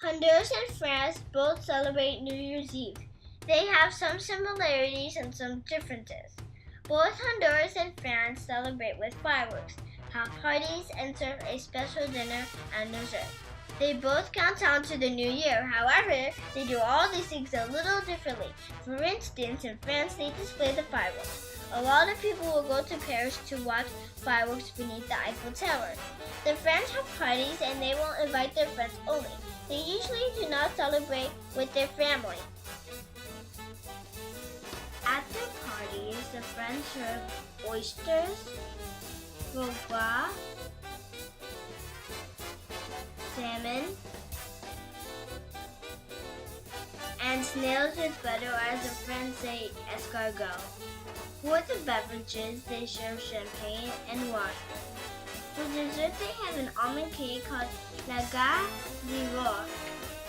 Honduras and France both celebrate New Year's Eve. They have some similarities and some differences. Both Honduras and France celebrate with fireworks, have parties, and serve a special dinner and dessert. They both count down to the new year. However, they do all these things a little differently. For instance, in France, they display the fireworks. A lot of people will go to Paris to watch fireworks beneath the Eiffel Tower. The French have parties and they will invite their friends only. They usually do not celebrate with their family. At their parties, the French serve oysters, foie gras, salmon, and snails with butter, or as the French say, escargot. For the beverages, they serve champagne and wine. For dessert, they have an almond cake called la gare du roi.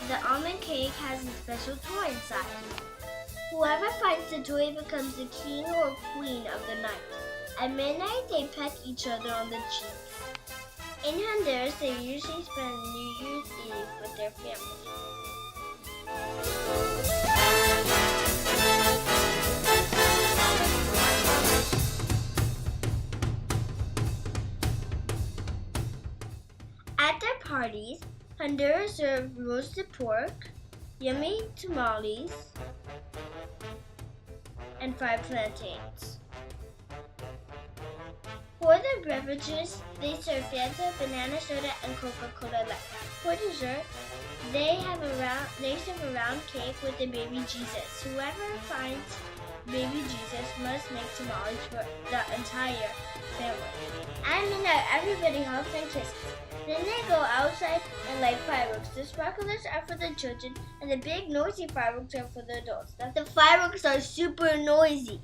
The almond cake has a special toy inside. Whoever finds the toy becomes the king or queen of the night. At midnight, they peck each other on the cheeks. In Honduras, they usually spend New Year's Eve with their family. At their parties, Honduras serve roasted pork, yummy tamales, and fried plantains. For their beverages, they serve Fanta, banana soda, and Coca-Cola Light. For dessert, they serve a round cake with a baby Jesus. Whoever finds baby Jesus must make tamales for the entire family. At midnight, everybody hugs and kisses. Then they go outside and light fireworks. The sparklers are for the children, and the big noisy fireworks are for the adults. The fireworks are super noisy.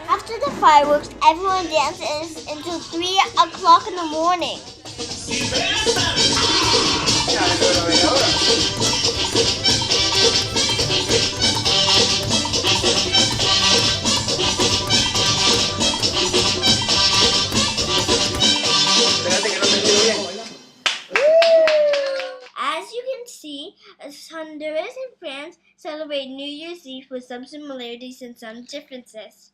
After the fireworks, everyone dances until 3 o'clock in the morning. As you can see, Honduras and France celebrate New Year's Eve with some similarities and some differences.